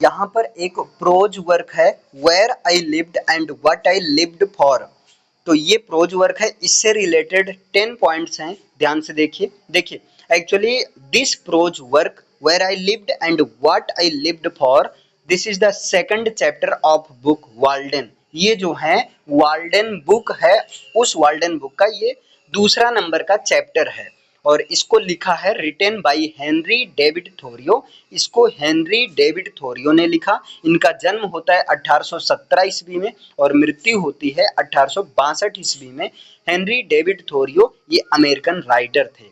यहाँ पर एक प्रोज वर्क है where I lived and what I lived for. तो ये प्रोज वर्क है, इससे रिलेटेड 10 पॉइंट्स हैं, ध्यान से देखिए। देखिए actually this prose work where I lived and what I lived for, this is the second chapter of book Walden. ये जो है वाल्डन बुक है, उस वाल्डन बुक का ये दूसरा नंबर का चैप्टर है और इसको लिखा है रिटेन बाय हेनरी डेविड थोरियो। इसको हेनरी डेविड थोरियो ने लिखा। इनका जन्म होता है 1817 ईस्वी में और मृत्यु होती है 1862 ईस्वी में। हेनरी डेविड थोरियो ये अमेरिकन राइटर थे।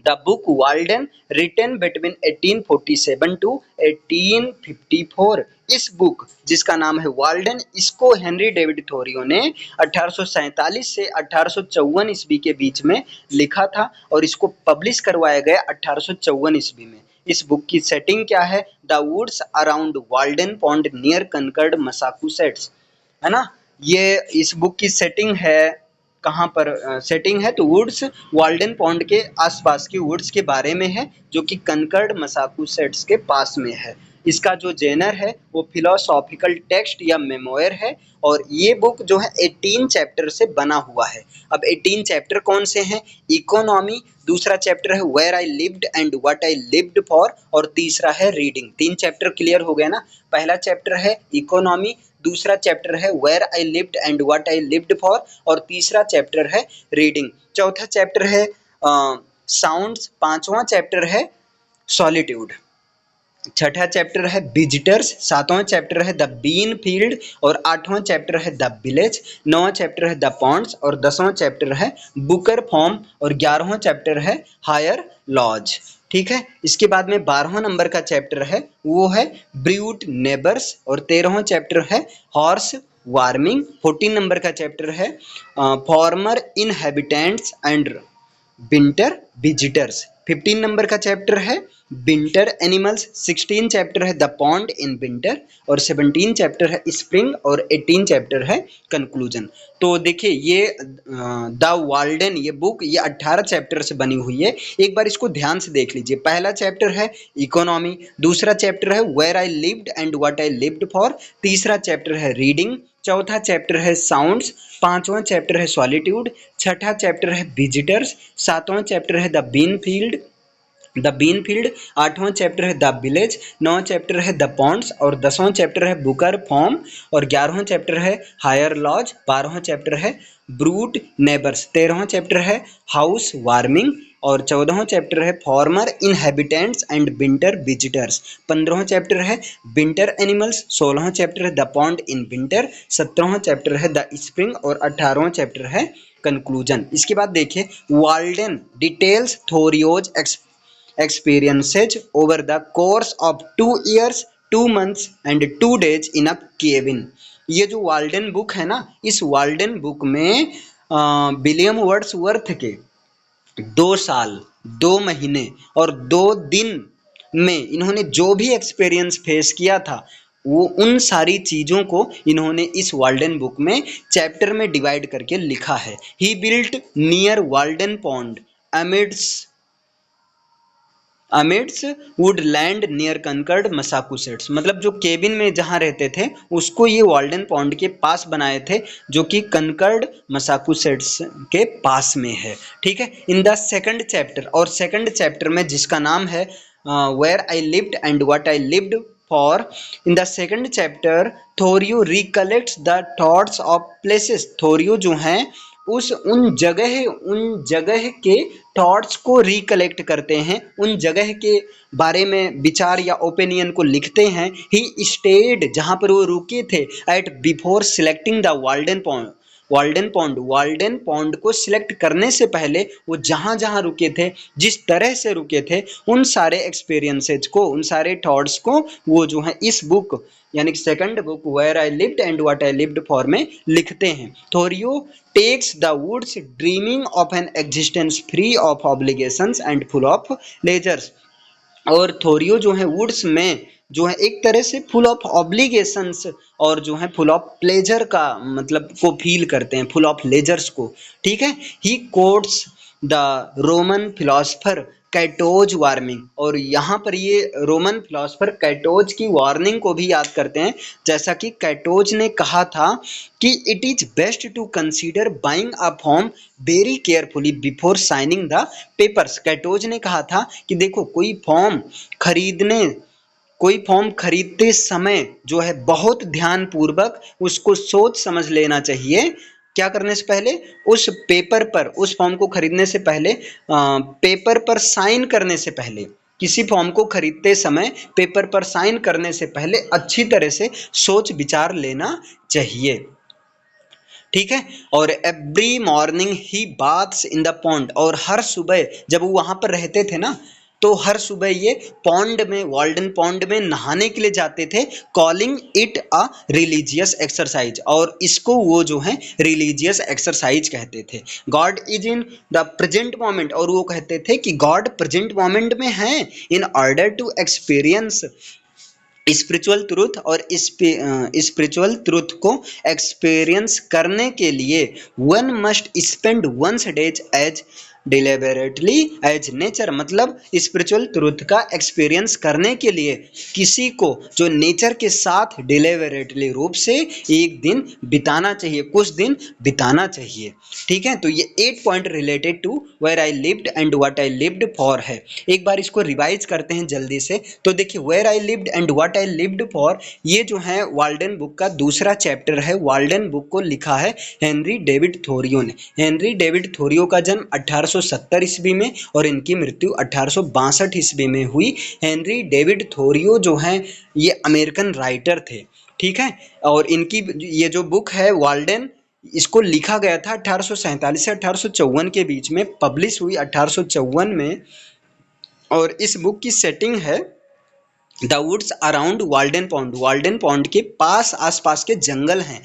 The book Walden written between 1847 to 1854। इस बुक जिसका नाम है वाल्डन, इसको हेनरी डेविड थोरियो ने 1847 से 1854 ईस्वी के बीच में लिखा था और इसको पब्लिश करवाया गया 1854 ईस्वी में। इस बुक की सेटिंग क्या है? The woods around Walden pond near Concord Massachusetts, है ना। ये इस बुक की सेटिंग है, कहाँ पर सेटिंग है? तो वुड्स, वाल्डन पॉन्ड के आसपास की वुड्स के बारे में है, जो कि कनकर्ड मैसाचुसेट्स के पास में है। इसका जो जेनर है वो फिलोसॉफिकल टेक्स्ट या मेमोयर है और ये बुक जो है 18 चैप्टर से बना हुआ है। अब 18 चैप्टर कौन से हैं? इकोनॉमी, दूसरा चैप्टर है where I lived and what I lived for और तीसरा है रीडिंग। 3 चैप्टर क्लियर हो गए ना। पहला चैप्टर है इकोनॉमी, दूसरा चैप्टर है where I lived and what I lived for और तीसरा चैप्टर है रीडिंग। चौथा चैप्टर है साउंड्स, पांचवा चैप्टर है सॉलिट्यूड, छठा चैप्टर है विजिटर्स, सातवां चैप्टर है द बीन फील्ड और आठवां चैप्टर है द विलेज, नौवां चैप्टर है द पॉन्ड्स और 10वां चैप्टर है बुकर फॉर्म और 11वां चैप्टर है हायर लॉज। ठीक है। इसके बाद में 12वां नंबर का चैप्टर है वो है ब्रूट नेबर्स और 13वां चैप्टर है हॉर्स वार्मिंग। 14 नंबर का चैप्टर है farmer inhabitants and winter visitors. 15 number का चैप्टर है विंटर एनिमल्स। 16 चैप्टर है द पॉन्ड इन विंटर और 17 चैप्टर है स्प्रिंग और 18 चैप्टर है कंक्लूजन। तो देखिए ये द वाल्डन ये बुक ये 18 चैप्टर से बनी हुई है। एक बार इसको ध्यान से देख लीजिए। पहला चैप्टर है इकोनॉमी, दूसरा चैप्टर है where I lived and what I lived for, तीसरा चैप्टर है रीडिंग, चौथा चैप्टर है साउंड्स, पांचवा चैप्टर है सॉलिट्यूड, छठा चैप्टर है विजिटर्स, सातवां चैप्टर है द बीन फील्ड, आठवां चैप्टर है द विलेज, नौवां चैप्टर है द पॉन्ड्स और 10वां चैप्टर है बुकर फॉर्म और 11वां चैप्टर है हायर लॉज, 12वां चैप्टर है ब्रूट नेबर्स, 13वां चैप्टर है हाउस वार्मिंग और 14वां चैप्टर है farmer inhabitants and winter visitors, 15वां चैप्टर है विंटर एनिमल्स, 16वां चैप्टर है द पॉन्ड इन विंटर, 17वां चैप्टर है द स्प्रिंग और 18वां चैप्टर है कंक्लूजन। इसके बाद देखिए Walden details Thoreau's experiences over the course of 2 years 2 months and 2 days in a cabin। ये जो वाल्डन बुक है ना, इस वाल्डन बुक में विलियम वर्ड्सवर्थ के 2 साल 2 महीने और 2 दिन में इन्होंने जो भी एक्सपीरियंस फेस किया था वो उन सारी चीज़ों को इन्होंने इस वाल्डन बुक में चैप्टर में डिवाइड करके लिखा है। He built near Walden pond amidst woodland near Concord Massachusetts. मतलब जो केबिन में जहाँ रहते थे उसको ये वाल्डन पॉन्ड के पास बनाए थे, जो कि कनकर्ड मैसाचुसेट्स के पास में है। ठीक है। इन द सेकंड चैप्टर, और सेकंड चैप्टर में जिसका नाम है where I lived and what I lived for, in the second chapter Thoreau recollects the thoughts of places. Thoreau जो हैं उन जगह के थॉट्स को रिकलेक्ट करते हैं, उन जगह के बारे में विचार या ओपिनियन को लिखते हैं। ही स्टेड, जहाँ पर वो रुके थे, at before selecting the Walden pond को सिलेक्ट करने से पहले वो जहाँ जहाँ रुके थे, जिस तरह से रुके थे, उन सारे एक्सपीरियंसेस को, उन सारे थॉट्स को वो जो है इस बुक यानी कि second book where I lived and what I lived for में लिखते हैं। Thoreau takes the woods dreaming of an existence free of obligations and full of leisures. और थोरियो जो है वुड्स में जो है एक तरह से फुल ऑफ ऑब्लिगेशंस और जो है फुल ऑफ प्लेजर का मतलब को फील करते हैं, फुल ऑफ लेजर्स को। ठीक है। He quotes the Roman philosopher Cato's warning, और यहाँ पर ये रोमन फिलोसफर कैटोज की वार्निंग को भी याद करते हैं। जैसा कि कैटोज ने कहा था कि it is best to consider buying a farm very carefully before signing the papers. Cato's ने कहा था कि देखो कोई फॉर्म खरीदते समय जो है बहुत ध्यान पूर्वक उसको सोच समझ लेना चाहिए। क्या करने से पहले, उस पेपर पर, उस फॉर्म को खरीदने से पहले, पेपर पर साइन करने से पहले, किसी फॉर्म को खरीदते समय पेपर पर साइन करने से पहले अच्छी तरह से सोच विचार लेना चाहिए। ठीक है। और every morning he baths in the pond, और हर सुबह जब वो वहां पर रहते थे ना, तो हर सुबह ये पॉन्ड में, वाल्डन पॉन्ड में नहाने के लिए जाते थे, calling it a religious exercise, और इसको वो जो है रिलीजियस एक्सरसाइज कहते थे। God is in the present moment, और वो कहते थे कि गॉड प्रेजेंट मोमेंट में है, in order to experience spiritual truth, और स्पिरिचुअल ट्रूथ को एक्सपीरियंस करने के लिए one must spend one's days as deliberately as nature. मतलब स्पिरिचुअल ट्रूथ का एक्सपीरियंस करने के लिए किसी को जो नेचर के साथ डिलिबरेटली रूप से एक दिन बिताना चाहिए, कुछ दिन बिताना चाहिए। ठीक है। तो ये 8 point related to where I lived and what I lived for है। एक बार इसको रिवाइज करते हैं जल्दी से। तो देखिए, where I lived and what I lived for, ये जो है वाल्डन बुक का दूसरा चैप्टर है। वाल्डन बुक को लिखा है हेनरी डेविड थोरियो ने। हेनरी डेविड थोरियो का जन्म 1870 ईस्वी में और इनकी मृत्यु 1862 ईस्वी में हुई। हेनरी डेविड थोरियो जो हैं ये अमेरिकन राइटर थे। ठीक है। और इनकी ये जो बुक है वाल्डन, इसको लिखा गया था 1847 से 1854 के बीच में, पब्लिश हुई 1854 में। और इस बुक की सेटिंग है the woods around Walden pond. Walden pond के पास, आसपास के जंगल हैं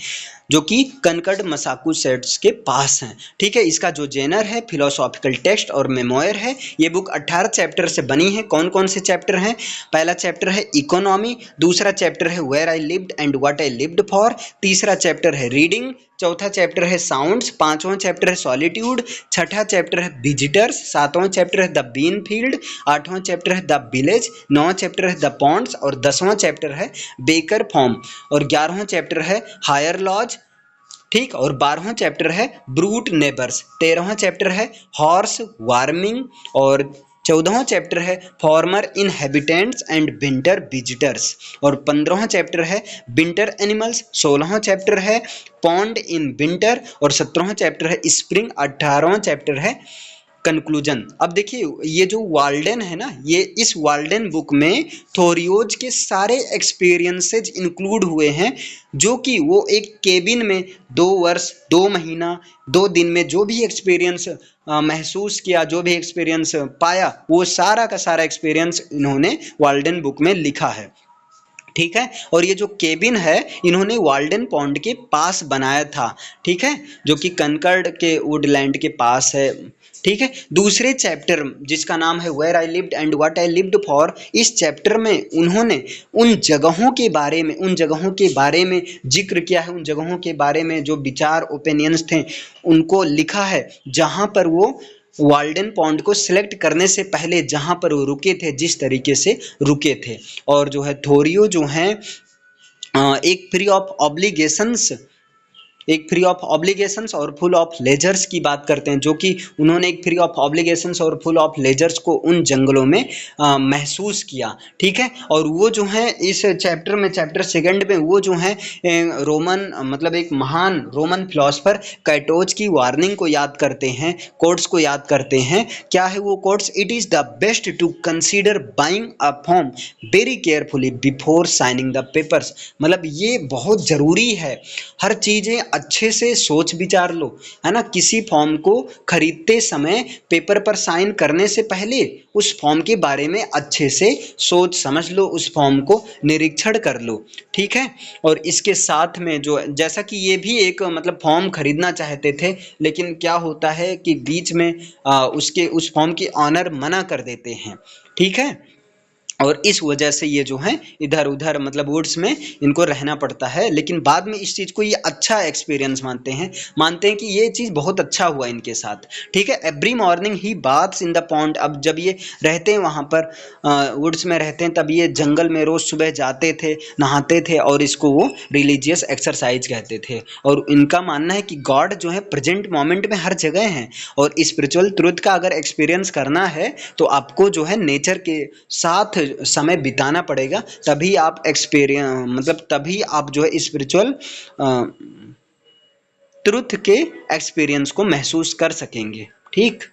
जो कि कनकर्ड मैसाचुसेट्स के पास हैं। ठीक है। इसका जो जेनर है फिलोसॉफिकल टेक्स्ट और मेमोयर है। ये बुक 18 चैप्टर से बनी है। कौन कौन से चैप्टर हैं? पहला चैप्टर है इकोनॉमी, दूसरा चैप्टर है where I lived and what I lived for, तीसरा चैप्टर है रीडिंग, चौथा चैप्टर है साउंड्स, पांचवां चैप्टर है सॉलिट्यूड, छठा चैप्टर है विजिटर्स, सातवां चैप्टर है द बीन फील्ड, आठवां चैप्टर है द विलेज, नौवां चैप्टर है द पॉन्ड्स, और 10वां चैप्टर है बेकर फॉर्म, और 11वां चैप्टर है हायर लॉज। ठीक। और 12वां चैप्टर है ब्रूट नेबर्स, 13वां चैप्टर है हॉर्स वार्मिंग, और 14वां चैप्टर है farmer inhabitants and winter visitors, और 15वां चैप्टर है विंटर एनिमल्स, 16वां चैप्टर है पॉन्ड इन विंटर, और 17वां चैप्टर है स्प्रिंग, 18वां चैप्टर है कंक्लूजन। अब देखिए, ये जो वाल्डन है ना, ये इस वाल्डन बुक में थोरियोज के सारे एक्सपीरियंसेस इंक्लूड हुए हैं, जो कि वो एक केबिन में 2 वर्ष 2 महीना 2 दिन में जो भी एक्सपीरियंस महसूस किया, जो भी एक्सपीरियंस पाया, वो सारा का सारा एक्सपीरियंस इन्होंने वाल्डन बुक में लिखा है। ठीक है। और ये जो केबिन है इन्होंने वाल्डन पॉन्ड के पास बनाया था। ठीक है। जो कि कनकर्ड के वुडलैंड के पास है। ठीक है। दूसरे चैप्टर जिसका नाम है where I lived and what I lived for, इस चैप्टर में उन्होंने उन जगहों के बारे में जिक्र किया है, उन जगहों के बारे में जो विचार, ओपिनियंस थे, उनको लिखा है, जहां पर वो वाल्डन पॉन्ड को सिलेक्ट करने से पहले जहां पर वो रुके थे, जिस तरीके से रुके थे। और जो है थोरियो जो हैं एक फ्री ऑफ ऑब्लिगेशंस और फुल ऑफ लेजर्स की बात करते हैं, जो कि उन्होंने एक फ्री ऑफ ऑब्लिगेशंस और फुल ऑफ लेजर्स को उन जंगलों में महसूस किया। ठीक है। और वो जो है इस चैप्टर में, चैप्टर सेकंड में, वो जो है रोमन, मतलब एक महान रोमन फिलोसफर कैटोज की वार्निंग को याद करते हैं, कोट्स को याद करते हैं। क्या है वो quotes? It is the best to consider buying a farm very carefully before signing the papers. मतलब ये बहुत जरूरी है, हर चीजें अच्छे से सोच विचार लो, है ना। किसी फॉर्म को खरीदते समय पेपर पर साइन करने से पहले उस फॉर्म के बारे में अच्छे से सोच समझ लो, उस फॉर्म को निरीक्षण कर लो। ठीक है। और इसके साथ में जो, जैसा कि ये भी एक मतलब फॉर्म खरीदना चाहते थे, लेकिन क्या होता है कि बीच में उस फॉर्म की ऑनर मना कर देते हैं। ठीक है। और इस वजह से ये जो है इधर उधर मतलब वुड्स में इनको रहना पड़ता है, लेकिन बाद में इस चीज़ को ये अच्छा एक्सपीरियंस मानते हैं कि ये चीज़ बहुत अच्छा हुआ इनके साथ। ठीक है, every morning he baths in the pond. अब जब ये रहते हैं वहाँ पर वुड्स में रहते हैं, तब ये जंगल में रोज सुबह जाते थे, नहाते थे, और इसको वो रिलीजियस एक्सरसाइज कहते थे। और इनका मानना है कि गॉड जो है प्रेजेंट मोमेंट में हर जगह है, और स्पिरिचुअल ट्रुथ का अगर एक्सपीरियंस करना है तो आपको जो है नेचर के साथ समय बिताना पड़ेगा, तभी आप एक्सपीरियंस मतलब तभी आप जो है स्पिरिचुअल ट्रुथ के एक्सपीरियंस को महसूस कर सकेंगे। ठीक।